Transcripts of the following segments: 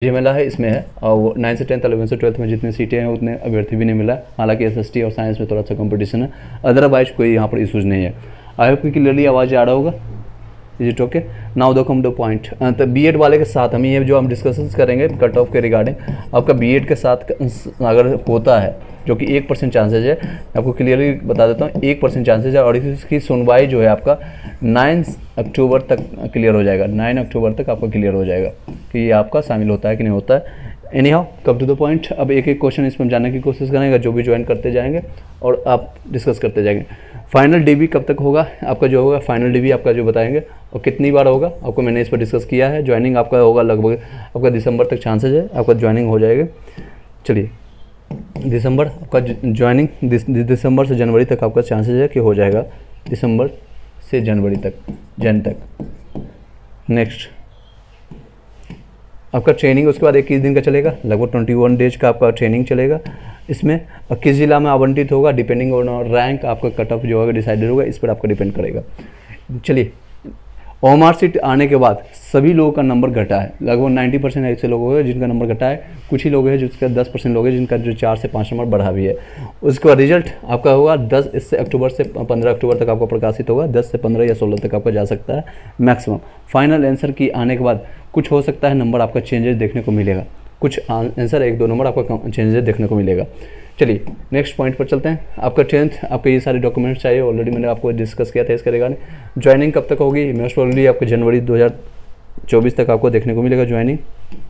मिला है इसमें है, और वो 9 से 10th 11 से 12th में जितने सीटें हैं उतने अभ्यर्थी भी नहीं मिला। हालांकि एसएसटी और साइंस में थोड़ा सा कंपटीशन है, अदरवाइज कोई यहाँ पर इशूज़ नहीं है। आई होप कि क्लियरली आवाज़ आ रहा होगा। Is it okay? Now the come two point. तो बीएड वाले के साथ हम ये जो हम डिस्कशंस करेंगे कट ऑफ के रिगार्डिंग, आपका बीएड के साथ अगर होता है जो कि 1% चांसेज है, आपको क्लियरली बता देता हूँ 1% चांसेज है, और इसकी सुनवाई जो है आपका 9 अक्टूबर तक क्लियर हो जाएगा। 9 अक्टूबर तक आपका क्लियर हो जाएगा कि ये आपका शामिल होता है कि नहीं होता है। Anyhow come to the point. अब एक एक क्वेश्चन इसमें जानने की कोशिश करेंगे, जो भी ज्वाइन करते जाएंगे और आप डिस्कस करते जाएंगे। फाइनल डीबी कब तक होगा आपका, जो होगा फाइनल डीबी आपका जो बताएंगे, और कितनी बार होगा आपको मैंने इस पर डिस्कस किया है। ज्वाइनिंग आपका होगा लगभग आपका दिसंबर तक चांसेज है आपका ज्वाइनिंग हो जाएगा। चलिए दिसंबर आपका ज्वाइनिंग दिसंबर से जनवरी तक आपका चांसेज है कि हो जाएगा, दिसंबर से जनवरी तक, जन तक। नेक्स्ट आपका ट्रेनिंग उसके बाद 21 दिन का चलेगा, लगभग 21 डेज का आपका ट्रेनिंग चलेगा। इसमें किस जिला में आवंटित होगा डिपेंडिंग ऑन रैंक, आपका कट ऑफ जो होगा डिसाइडेड होगा, इस पर आपका डिपेंड करेगा। चलिए ओएमआर सीट आने के बाद सभी लोगों का नंबर घटा है, लगभग 90% ऐसे लोग हैं जिनका नंबर घटा है। कुछ ही लोग हैं जिसका 10% लोग हैं जिनका जो 4 से 5 नंबर बढ़ा भी है। उसके बाद रिजल्ट आपका होगा 10 अक्टूबर से 15 अक्टूबर तक आपका प्रकाशित होगा। 10 से 15 या 16 तक आपका जा सकता है मैक्सिमम। फाइनल आंसर की आने के बाद कुछ हो सकता है नंबर आपका चेंजेस देखने को मिलेगा, कुछ आंसर 1-2 नंबर आपका चेंजेस देखने को मिलेगा। चलिए नेक्स्ट पॉइंट पर चलते हैं। आपका 10th आपके ये सारे डॉक्यूमेंट्स चाहिए, ऑलरेडी मैंने आपको डिस्कस किया था इसके रिगार्डिंग। ज्वाइनिंग कब तक होगी, मोस्ट प्रोबेबली आपको जनवरी 2024 तक आपको देखने को मिलेगा ज्वाइनिंग।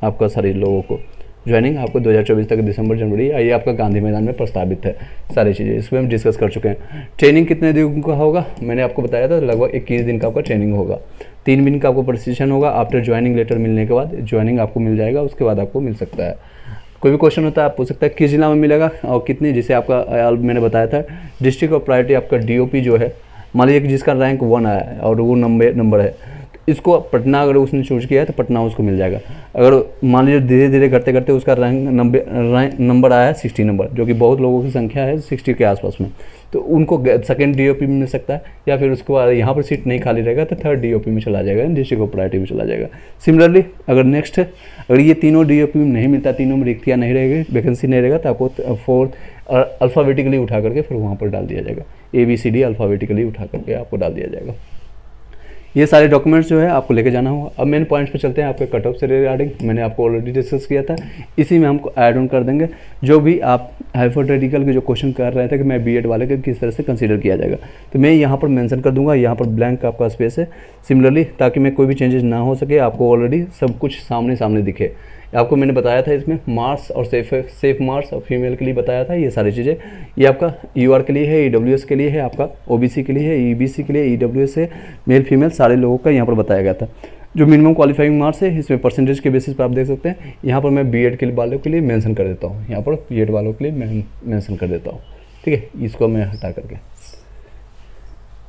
आपका सारे लोगों को ज्वाइनिंग आपको 2024 तक दिसंबर जनवरी, ये आपका गांधी मैदान में प्रस्तावित है। सारी चीज़ें इसमें हम डिस्कस कर चुके हैं। ट्रेनिंग कितने दिन का होगा मैंने आपको बताया था, लगभग 21 दिन का आपका ट्रेनिंग होगा। 3 दिन का आपको प्रशिक्षण होगा। आफ्टर ज्वाइनिंग लेटर मिलने के बाद ज्वाइनिंग आपको मिल जाएगा, उसके बाद आपको मिल सकता है। कोई भी क्वेश्चन होता है आप पूछ सकते हैं किस जिला में मिलेगा और कितनी, जिसे आपका मैंने बताया था डिस्ट्रिक्ट ऑफ प्रायोरिटी आपका डीओपी जो है, मान लीजिए कि जिसका रैंक 1 आया है और वो नंबर है, इसको पटना अगर उसने चूज किया है तो पटना उसको मिल जाएगा। अगर मान लीजिए धीरे धीरे करते करते उसका रैंक नंबर आया है 60 नंबर, जो कि बहुत लोगों की संख्या है 60 के आसपास में, तो उनको सेकंड डीओपी में मिल सकता है, या फिर उसके बाद यहाँ पर सीट नहीं खाली रहेगा तो थर्ड डीओपी में चला जाएगा, डिस्ट्रिक्ट ऑफ प्रायोरिटी में चला जाएगा। सिमिलरली अगर नेक्स्ट अगर ये तीनों डीओपी में नहीं मिलता, तीनों में रिक्तियाँ नहीं रहेगी, वैकेंसी नहीं रहेगा, तो आपको 4th और अल्फ़ाबेटिकली उठा करके फिर वहाँ पर डाल दिया जाएगा। ABCD अल्फ़ाबेटिकली उठा करके आपको डाल दिया जाएगा। ये सारे डॉक्यूमेंट्स जो है आपको लेके जाना होगा। अब मेन पॉइंट्स पे चलते हैं। आपके कट ऑफ से रिगार्डिंग मैंने आपको ऑलरेडी डिस्कस किया था, इसी में हमको ऐड ऑन कर देंगे जो भी आप हाइपोथेटिकल के जो क्वेश्चन कर रहे थे कि मैं बीएड वाले के किस तरह से कंसीडर किया जाएगा, तो मैं यहाँ पर मेंशन कर दूंगा। यहाँ पर ब्लैंक आपका स्पेस है सिमिलरली, ताकि मैं कोई भी चेंजेस ना हो सके, आपको ऑलरेडी सब कुछ सामने दिखे। आपको मैंने बताया था इसमें मार्क्स और सेफ मार्क्स और फीमेल के लिए बताया था ये सारी चीज़ें। ये आपका यूआर के लिए है, ईडब्ल्यूएस के लिए है, आपका ओबीसी के लिए है, ईबीसी के लिए, ईडब्ल्यूएस है, मेल फीमेल सारे लोगों का यहाँ पर बताया गया था। जो मिनिमम क्वालिफाइंग मार्क्स है इसमें परसेंटेज के बेसिस पर आप देख सकते हैं। यहाँ पर मैं बीएड के वालों के लिए मेंशन कर देता हूँ, यहाँ पर बीएड वालों के लिए मैं मेंशन कर देता हूँ। ठीक है, इसको मैं हटा करके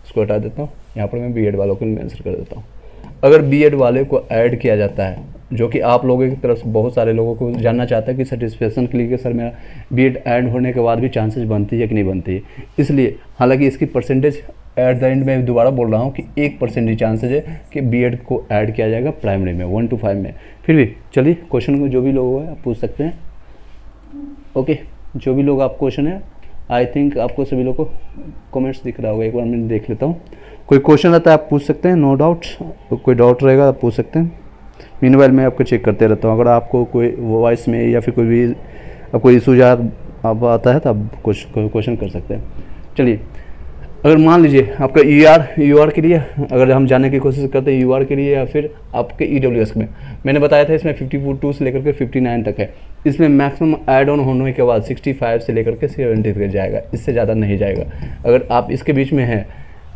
इसको हटा देता हूँ, यहाँ पर मैं बीएड वालों के लिए मेंशन कर देता हूँ। अगर बीएड वाले को ऐड किया जाता है, जो कि आप लोगों की तरफ से बहुत सारे लोगों को जानना चाहता है कि सेटिस्फेक्शन के लिए कि सर मेरा बीएड ऐड होने के बाद भी चांसेस बनती है कि नहीं बनती है, इसलिए हालांकि इसकी परसेंटेज एट द एंड में दोबारा बोल रहा हूँ कि 1% ही चांसेज है कि बीएड को ऐड किया जाएगा प्राइमरी में 1 to 5 में। फिर भी चलिए क्वेश्चन को जो भी लोग हैं आप पूछ सकते हैं। ओके, जो भी लोग आप क्वेश्चन है, आई थिंक आपको सभी लोग को कमेंट्स दिख रहा होगा, एक बार मैं देख लेता हूँ। कोई क्वेश्चन रहता है आप पूछ सकते हैं, नो डाउट। कोई डाउट रहेगा आप पूछ सकते हैं। मीनवाइल मैं आपको चेक करते रहता हूँ, अगर आपको कोई वॉइस में या फिर कोई भी आपको इशू आप आता है तो आप कुछ क्वेश्चन कर सकते हैं। चलिए, अगर मान लीजिए आपका यूआर के लिए अगर हम जानने की कोशिश करते हैं, यूआर के लिए या फिर आपके ईडब्ल्यूएस में, मैंने बताया था इसमें 52 से लेकर के 59 तक है। इसमें मैक्सिमम ऐड ऑन होने के बाद 65 से लेकर के 70 तक जाएगा, इससे ज़्यादा नहीं जाएगा। अगर आप इसके बीच में हैं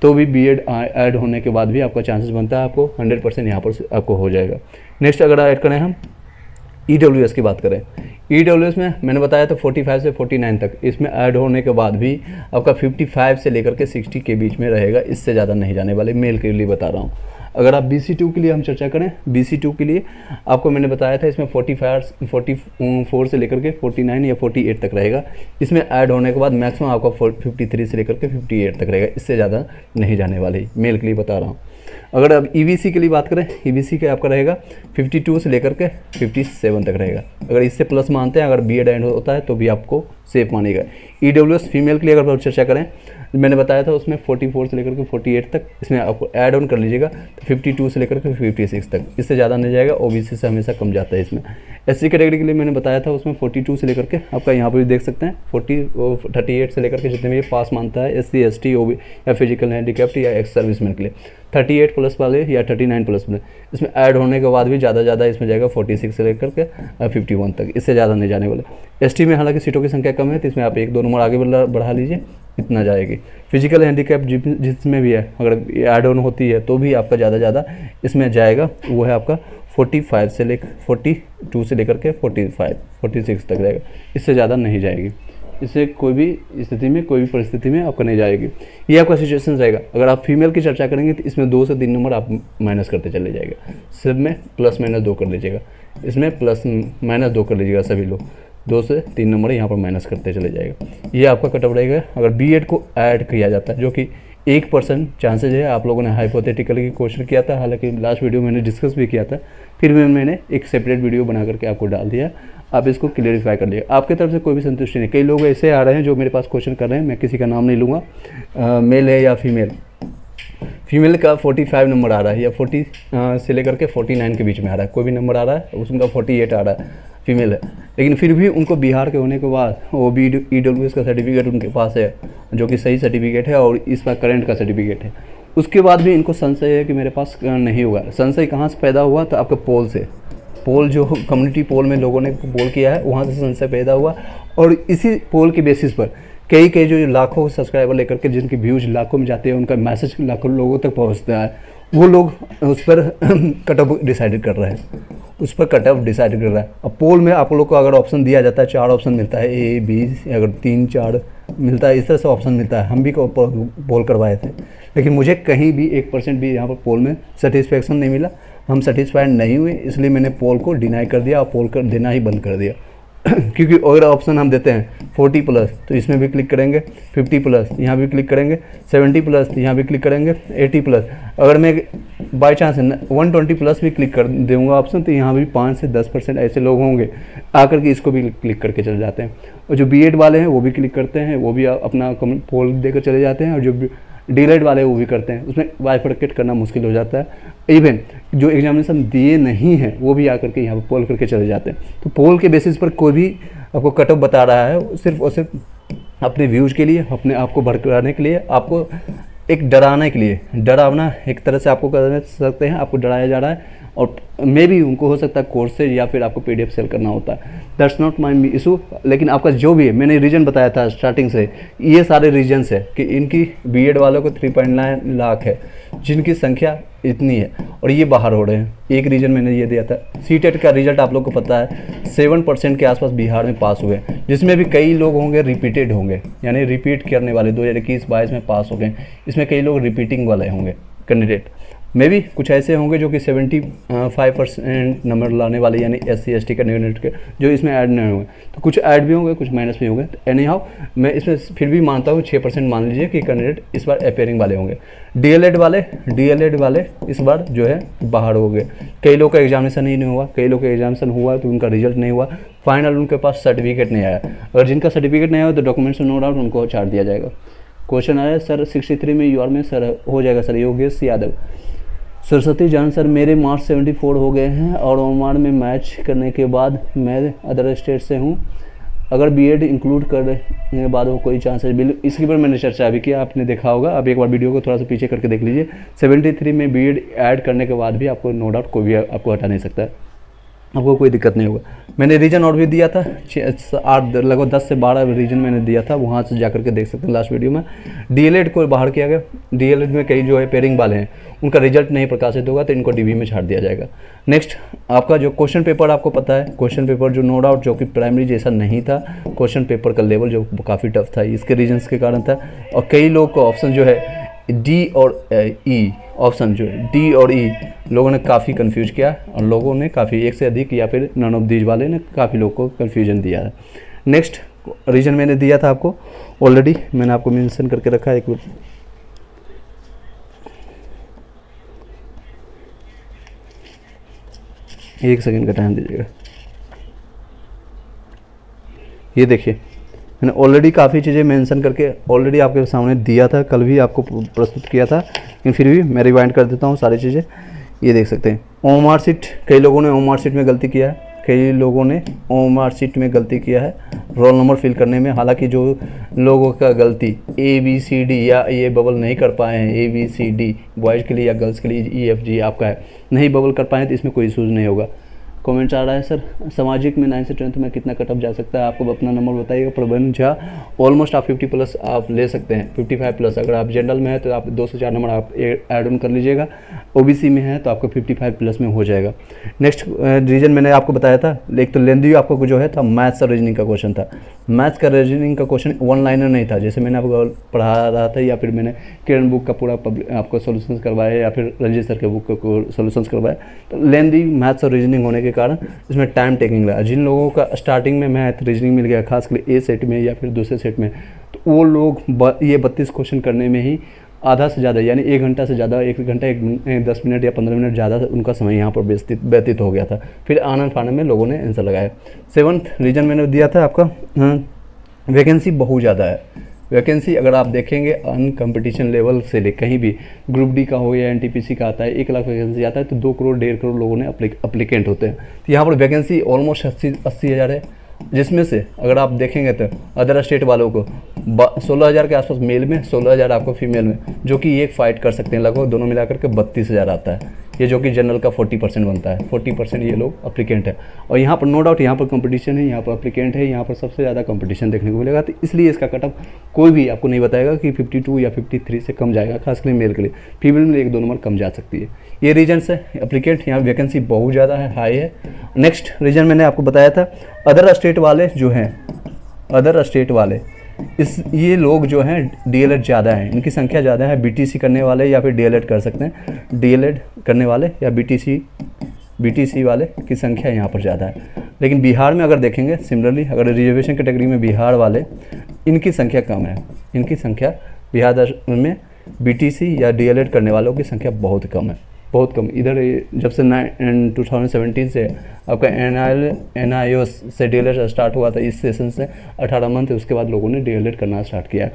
तो भी बीएड ऐड होने के बाद भी आपका चांसेस बनता है, आपको 100% यहाँ पर आपको हो जाएगा। नेक्स्ट अगर ऐड करें हम ईडब्ल्यूएस की बात करें, ईडब्ल्यूएस में मैंने बताया था 45 से 49 तक, इसमें ऐड होने के बाद भी आपका 55 से लेकर के 60 के बीच में रहेगा, इससे ज़्यादा नहीं जाने वाले, मेल के लिए बता रहा हूँ। अगर आप BC2 के लिए हम चर्चा करें, BC2 के लिए आपको मैंने बताया था इसमें 44 से लेकर के 49 या 48 तक रहेगा। इसमें ऐड होने के बाद मैक्सिमम आपका 53 से लेकर के 58 तक रहेगा, इससे ज़्यादा नहीं जाने वाले, मेल के लिए बता रहा हूँ। अगर अब ईबीसी के लिए बात करें, ईबीसी का आपका रहेगा 52 से लेकर के 57 तक रहेगा। अगर इससे प्लस मानते हैं, अगर बीएड एंड होता है तो भी आपको सेफ मानेगा। ईडब्ल्यूएस फीमेल के लिए अगर चर्चा करें, मैंने बताया था उसमें 44 से लेकर के 48 तक इसमें आपको ऐड ऑन कर लीजिएगा, तो 52 से लेकर के 56 तक, इससे ज़्यादा नहीं जाएगा। ओबीसी से हमेशा कम जाता है इसमें। एससी कैटेगरी के लिए मैंने बताया था उसमें 42 से लेकर के आपका यहाँ पर भी देख सकते हैं 38 से लेकर के जितने भी पास मानता है एससी एसटी ओबी या फिजिकल हैंडीकैप्ड या एक्स सर्विसमैन के लिए 38 प्लस वाले या 39 प्लस वाले, इसमें ऐड होने के बाद भी ज़्यादा इसमें जाएगा 46 से लेकर के 51 तक, इससे ज़्यादा नहीं जाने वाले। एसटी में हालांकि सीटों की संख्या कम है तो इसमें आप 1-2 नंबर आगे बढ़ा लीजिए, इतना जाएगी। फिजिकल हैंडीकैप जिसमें भी है, अगर ऐड ऑन होती है तो भी आपका ज़्यादा इसमें जाएगा, वो है आपका 45 से लेकर 42 से लेकर के 46 तक रहेगा, इससे ज़्यादा नहीं जाएगी। इससे कोई भी स्थिति में, कोई भी परिस्थिति में आपका नहीं जाएगी। ये आपका सिचुएशन रहेगा। अगर आप फीमेल की चर्चा करेंगे तो इसमें 2 से 3 नंबर आप माइनस करते चले जाएगा, सब में प्लस माइनस 2 कर लीजिएगा, इसमें प्लस माइनस 2 कर लीजिएगा, सभी लोग 2 से 3 नंबर यहाँ पर माइनस करते चले जाएगा। ये आपका कट ऑफ रहेगा अगर बीएड को ऐड किया जाता है, जो कि 1% चांसेज है। आप लोगों ने हाइपोथेटिकली क्वेश्चन किया था, हालांकि लास्ट वीडियो मैंने डिस्कस भी किया था, फिर भी मैंने एक सेपरेट वीडियो बना करके आपको डाल दिया, आप इसको क्लियरिफाई कर लीजिए। आपकी तरफ से कोई भी संतुष्टि नहीं। कई लोग ऐसे आ रहे हैं जो मेरे पास क्वेश्चन कर रहे हैं, मैं किसी का नाम नहीं लूँगा, मेल है या फीमेल। फीमेल का 45 नंबर आ रहा है या 40 से लेकर के 49 के बीच में आ रहा है, कोई भी नंबर आ रहा है, उसका 48 आ रहा है, फीमेल है, लेकिन फिर भी उनको बिहार के होने के बाद वो भी ईडब्ल्यूएस का सर्टिफिकेट उनके पास है, जो कि सही सर्टिफिकेट है और इसका करंट का सर्टिफिकेट है। उसके बाद भी इनको संशय है कि मेरे पास नहीं हुआ। संशय कहाँ से पैदा हुआ? तो आपके पोल से, पोल जो कम्युनिटी पोल में लोगों ने पोल किया है, वहाँ से संशय पैदा हुआ। और इसी पोल के बेसिस पर कई जो लाखों सब्सक्राइबर लेकर के जिनकी व्यूज लाखों में जाते हैं, उनका मैसेज लाखों लोगों तक पहुँचता है, वो लोग उस पर कट ऑफ डिसाइड कर रहे हैं, उस पर कट ऑफ डिसाइड कर रहा है। अब पोल में आप लोग को अगर ऑप्शन दिया जाता है, 4 ऑप्शन मिलता है, ए बी, अगर 3-4 मिलता है, इस तरह से ऑप्शन मिलता है। हम भी पोल करवाए थे, लेकिन मुझे कहीं भी 1% भी यहाँ पर पोल में सेटिस्फेक्शन नहीं मिला, हम सेटिस्फाइड नहीं हुए, इसलिए मैंने पोल को डिनाई कर दिया और पोल कर देना ही बंद कर दिया। क्योंकि अगर ऑप्शन हम देते हैं 40+ तो इसमें भी क्लिक करेंगे, 50+ यहाँ भी क्लिक करेंगे, 70+ यहाँ भी क्लिक करेंगे, 80+। अगर मैं बाई चांस 120+ भी क्लिक कर दूँगा ऑप्शन, तो यहाँ भी 5 से 10% ऐसे लोग होंगे आकर के इसको भी क्लिक करके चले जाते हैं। और जो बीएड वाले हैं वो भी क्लिक करते हैं, वो भी अपना पोल देकर चले जाते हैं, और जो डीएलएड वाले वो भी करते हैं। उसमें बाइफरकेट करना मुश्किल हो जाता है। इवन जो एग्जामिनेशन दिए नहीं हैं वो भी आकर के यहाँ पर पोल करके चले जाते हैं। तो पोल के बेसिस पर कोई भी आपको कट ऑफ बता रहा है, सिर्फ और सिर्फ अपने व्यूज के लिए, अपने आप को भड़काने के लिए, आपको एक डराने के लिए, डरावना एक तरह से आपको कर सकते हैं, आपको डराया जा रहा है। और मे भी उनको हो सकता है कोर्स से या फिर आपको पीडीएफ सेल करना होता है, दैट्स नॉट माई इशू। लेकिन आपका जो भी है, मैंने रीजन बताया था स्टार्टिंग से, ये सारे रीजन्स है कि इनकी बीएड वालों को 3.9 लाख है जिनकी संख्या इतनी है और ये बाहर हो रहे हैं। एक रीजन मैंने ये दिया था। सीटेट का रिजल्ट आप लोग को पता है 7% के आसपास बिहार में पास हुए, जिसमें भी कई लोग होंगे रिपीटेड होंगे, यानी रिपीट करने वाले 2021-22 में पास हो गए। इसमें कई लोग रिपीटिंग वाले होंगे कैंडिडेट, मे भी कुछ ऐसे होंगे जो कि 75% नंबर लाने वाले, यानी SC ST कैंडिडेट के जो इसमें ऐड नहीं होंगे। तो कुछ ऐड भी होंगे, कुछ माइनस भी होंगे। तो एनी हाउ मैं इसमें फिर भी मानता हूँ 6% मान लीजिए कि कैंडिडेट इस बार अपेयरिंग वाले होंगे। डीएलएड वाले इस बार जो है बाहर हो गए। कई लोग का एग्जामिनेशन ही नहीं हुआ, कई लोग का एग्जामिनेशन हुआ तो उनका रिजल्ट नहीं हुआ, फाइनल उनके पास सर्टिफिकेट नहीं आया। अगर जिनका सर्टिफिकेट नहीं आया तो डॉक्यूमेंट्स नो डाउट उनको छाड़ दिया जाएगा। क्वेश्चन आया सर 63 में यूआर में सर हो जाएगा सर। योगेश यादव, सरस्वती जान सर मेरे मार्क्स 74 हो गए हैं और ओमान में मैच करने के बाद मैं अदर स्टेट से हूँ, अगर बीएड इंक्लूड करने के बाद वो कोई चांस है? बिल्कुल, इसके ऊपर मैंने चर्चा भी किया, आपने देखा होगा। आप एक बार वीडियो को थोड़ा सा पीछे करके देख लीजिए। 73 में बीएड ऐड करने के बाद भी आपको नो डाउट कोई भी आपको हटा नहीं सकता है, आपको कोई दिक्कत नहीं होगा। मैंने रीजन और भी दिया था, 8 लगभग 10 से 12 रीजन मैंने दिया था, वहाँ से जाकर के देख सकते हैं लास्ट वीडियो में। डीएलएड को बाहर किया गया। डीएलएड में कई जो है पेयरिंग वाले हैं, उनका रिजल्ट नहीं प्रकाशित होगा तो इनको डीबी में छाड़ दिया जाएगा। नेक्स्ट आपका जो क्वेश्चन पेपर आपको पता है, क्वेश्चन पेपर जो नो डाउट जो कि प्राइमरी जैसा नहीं था, क्वेश्चन पेपर का लेवल जो काफ़ी टफ था, इसके रीजन्स के कारण था। और कई लोग को ऑप्शन जो है डी और ई, ऑप्शन जो है डी और ई लोगों ने काफ़ी कंफ्यूज किया और लोगों ने काफ़ी एक से अधिक या फिर नन ऑफ दीज वाले ने काफ़ी लोग को कंफ्यूजन दिया है। नेक्स्ट रीजन मैंने दिया था आपको ऑलरेडी, मैंने आपको मेंशन करके रखा है। एक 1 सेकंड का टाइम दीजिएगा। ये देखिए मैंने ऑलरेडी काफ़ी चीज़ें मेंशन करके ऑलरेडी आपके सामने दिया था, कल भी आपको प्रस्तुत किया था, लेकिन फिर भी मैं रिवाइंड कर देता हूँ सारी चीज़ें। ये देख सकते हैं ओएमआर शीट, कई लोगों ने ओएमआर शीट में गलती किया है, कई लोगों ने ओएमआर शीट में गलती किया है रोल नंबर फिल करने में। हालांकि जो लोगों का गलती ABCD या ये बबल नहीं कर पाए हैं, ABCD बॉयज़ के लिए या गर्ल्स के लिए EFG आपका है, नहीं बबल कर पाए तो इसमें कोई इशूज़ नहीं होगा। कमेंट्स आ रहा है सर सामाजिक में 9 से 10th में कितना कट ऑफ जा सकता है, आपको अपना नंबर बताइएगा। प्रबंध झा ऑलमोस्ट आप 50 प्लस आप ले सकते हैं, 55 प्लस। अगर आप जनरल में है तो आप 2 से 4 नंबर आप ऐड ऑन कर लीजिएगा। OBC में है तो आपको 55 प्लस में हो जाएगा। नेक्स्ट रीजन मैंने आपको बताया था, एक तो लेंदी आपको जो है था मैथ्स और रीजनिंग का क्वेश्चन था। मैथ्स का रीजनिंग का क्वेश्चन वन लाइनर नहीं था, जैसे मैंने आपको पढ़ा रहा था या फिर मैंने किरण बुक का पूरा आपको सोल्यूशंस करवाया या फिर रंजीत सर के बुक को सोल्यूशंस करवाया। तो लेंदी मैथ्स और रीजनिंग होने के कारण इसमें टाइम टेकिंग लगा। जिन लोगों का स्टार्टिंग में मैथ रीजनिंग मिल गया, खासकर A सेट में या फिर दूसरे सेट में, तो वो लोग ये 32 क्वेश्चन करने में ही आधा से ज़्यादा यानी 1 घंटा से ज़्यादा, 1 घंटा 10 मिनट या 15 मिनट ज़्यादा उनका समय यहाँ पर व्यतीत हो गया था। फिर आनंद फानंद में लोगों ने आंसर लगाया। 7th रीजन मैंने दिया था आपका, वैकेंसी बहुत ज़्यादा है। वैकेंसी अगर आप देखेंगे अन कंपटीशन लेवल से ले कहीं भी ग्रुप D का हो या NTPC का आता है, 1 लाख वैकेंसी आता है तो 2 करोड़ 1.5 करोड़ लोगों ने अप्लीकेंट होते हैं। तो यहाँ पर वैकेंसी ऑलमोस्ट 80 हज़ार है, जिसमें से अगर आप देखेंगे तो अदर स्टेट वालों को 16,000 के आसपास मेल में, 16,000 आपको फीमेल में, जो कि एक फाइट कर सकते हैं। लगभग दोनों मिलाकर के 32,000 आता है, ये जो कि जनरल का 40% बनता है। 40% ये लोग अप्लीकेंट है। और यहाँ पर नो डाउट यहाँ पर कंपटीशन है, यहाँ पर अप्लीकेंट है, यहाँ पर सबसे ज़्यादा कंपटीशन देखने को मिलेगा। तो इसलिए इसका कट ऑफ कोई भी आपको नहीं बताएगा कि 52 या 53 से कम जाएगा, खासकर मेल के लिए। फीमेल में 1-2 नंबर कम जा सकती है। ये रीजन्स है अप्लीकेंट, यहाँ वैकेंसी बहुत ज़्यादा है, हाई है। नेक्स्ट रीजन मैंने आपको बताया था अदर स्टेट वाले जो हैं, अदर स्टेट वाले ये लोग जो हैं DLED ज़्यादा हैं, इनकी संख्या ज़्यादा है। BTC करने वाले या फिर DLED कर सकते हैं, DLED करने वाले या BTC वाले की संख्या यहाँ पर ज़्यादा है। लेकिन बिहार में अगर देखेंगे सिमिलरली, अगर रिजर्वेशन कैटेगरी में बिहार वाले, इनकी संख्या कम है। इनकी संख्या बिहार में BTC या DLED करने वालों की संख्या बहुत कम है, बहुत कम। इधर जब से 2017 से आपका NIOS से DLED स्टार्ट हुआ था, इस सेशन से 18 मंथ है, उसके बाद लोगों ने DLED करना स्टार्ट किया,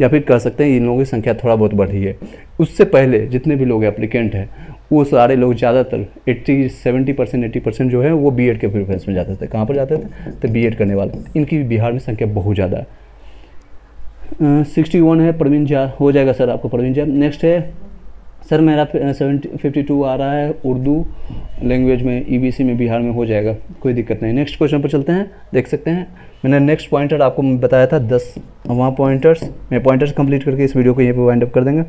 या फिर कर सकते हैं इन लोगों की संख्या थोड़ा बहुत बढ़ी है। उससे पहले जितने भी लोग एप्लीकेंट हैं वो सारे लोग ज़्यादातर 70% जो है वो B.Ed के प्रेफरेंस में जाते थे। कहाँ पर जाते थे? तो B.Ed करने वाले, इनकी बिहार में संख्या बहुत ज़्यादा है। 61 है प्रवीण झा, हो जाएगा सर आपको प्रवीण झा। नेक्स्ट है सर मेरा 52 आ रहा है उर्दू लैंग्वेज में, EBC में बिहार में हो जाएगा, कोई दिक्कत नहीं। नेक्स्ट क्वेश्चन पर चलते हैं, देख सकते हैं मैंने नेक्स्ट पॉइंटर आपको बताया था 10 वहाँ पॉइंटर्स, मैं पॉइंटर्स कंप्लीट करके इस वीडियो को यहीं पे वाइंड अप कर देंगे।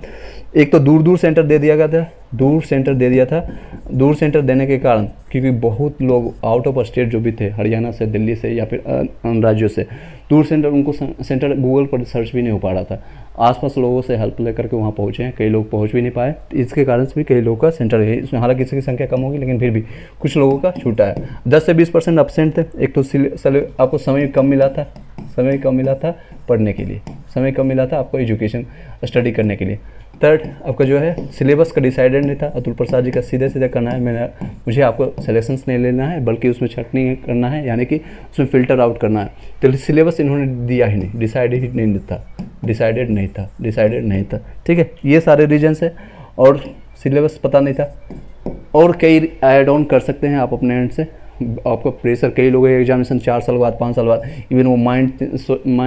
एक तो दूर सेंटर दे दिया गया था, दूर सेंटर दे दिया था। दूर सेंटर देने के कारण क्योंकि बहुत लोग आउट ऑफ स्टेट जो भी थे, हरियाणा से, दिल्ली से या फिर अन्य राज्यों से, दूर सेंटर उनको सेंटर गूगल पर सर्च भी नहीं हो पा रहा था। आसपास लोगों से हेल्प लेकर के वहाँ पहुँचे हैं, कई लोग पहुँच भी नहीं पाए, इसके कारण से भी कई लोगों का सेंटर है इसमें। हालांकि इसकी संख्या कम होगी लेकिन फिर भी कुछ लोगों का छूटा है। 10 से 20% एब्सेंट थे। एक तो आपको समय कम मिला था, समय कम मिला था पढ़ने के लिए, समय कम मिला था आपको एजुकेशन स्टडी करने के लिए। थर्ड आपका जो है सिलेबस का डिसाइडेड नहीं था। अतुल प्रसाद जी का सीधे करना है, मुझे आपको सिलेक्शंस नहीं लेना है बल्कि उसमें छटनी करना है, यानी कि उसमें फ़िल्टर आउट करना है। तो सिलेबस इन्होंने दिया ही नहीं, डिसाइडेड नहीं था। ठीक है, ये सारे रीजन्स है। और सिलेबस पता नहीं था, और कई ऐड ऑन कर सकते हैं आप अपने एंड से। आपका प्रेशर, कई लोगों के एग्जामिनेशन 4 साल बाद, 5 साल बाद, इवन वो माइंड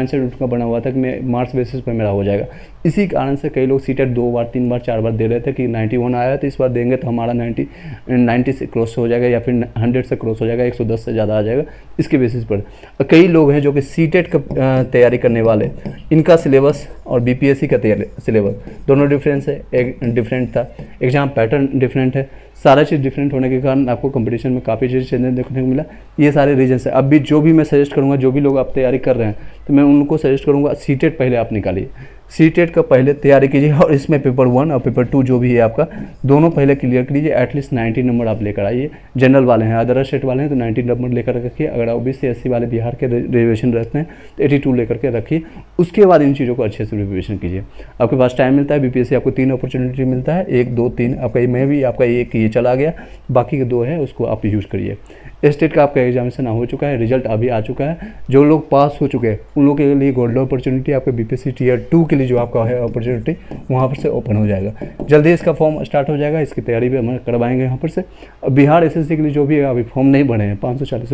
सेट उनका बना हुआ था कि मैं मार्क्स बेसिस पर मेरा हो जाएगा। इसी कारण से कई लोग सीटेट 2 बार, 3 बार, 4 बार दे रहे थे कि 91 आया तो इस बार देंगे तो हमारा 90 से क्रॉस हो जाएगा या फिर 100 से क्रॉस हो जाएगा, 110 से ज़्यादा आ जाएगा, इसके बेसिस पर। कई लोग हैं जो कि सीटेट का तैयारी करने वाले, इनका सिलेबस और BPSC का सिलेबस दोनों डिफरेंस है, एक डिफरेंट था, एग्जाम पैटर्न डिफरेंट है, सारा चीज़ डिफरेंट होने के कारण आपको कंपटीशन में काफ़ी चीज़ चेंजेस देखने को मिला। ये सारे रीजन्स है। अब भी जो भी मैं सजेस्ट करूँगा, जो भी लोग आप तैयारी कर रहे हैं, तो मैं उनको सजेस्ट करूँगा सीटेट पहले आप निकालिए। सीटेट का पहले तैयारी कीजिए और इसमें पेपर 1 और पेपर 2 जो भी है आपका दोनों पहले क्लियर कीजिए। एटलीस्ट 90 नंबर आप लेकर आइए। जनरल वाले हैं, अदर स्टेट वाले हैं तो 90 नंबर लेकर रखिए। अगर ओबीसी एससी वाले बिहार के रिजर्वेशन रहते हैं तो 82 लेकर के रखिए। उसके बाद इन चीज़ों को अच्छे से रिविजन कीजिए। आपके पास टाइम मिलता है, बीपीएससी आपको 3 अपॉर्चुनिटी मिलता है, 1 2 3 आपका में भी आपका एक ये चला गया, बाकी के 2 है उसको आप यूज़ करिए। स्टेट का आपका एग्जामिनेशन हो चुका है, रिजल्ट अभी आ चुका है। जो लोग पास हो चुके हैं उन लोगों के लिए गोल्डन अपॉर्चुनिटी आपके बीपीएससी टियर 2 के लिए जो आपका है अपॉर्चुनिटी वहाँ पर से ओपन हो जाएगा। जल्दी इसका फॉर्म स्टार्ट हो जाएगा, इसकी तैयारी भी हम करवाएंगे यहाँ पर से। बिहार एसएससी के लिए जो भी अभी फॉर्म नहीं भरे हैं 540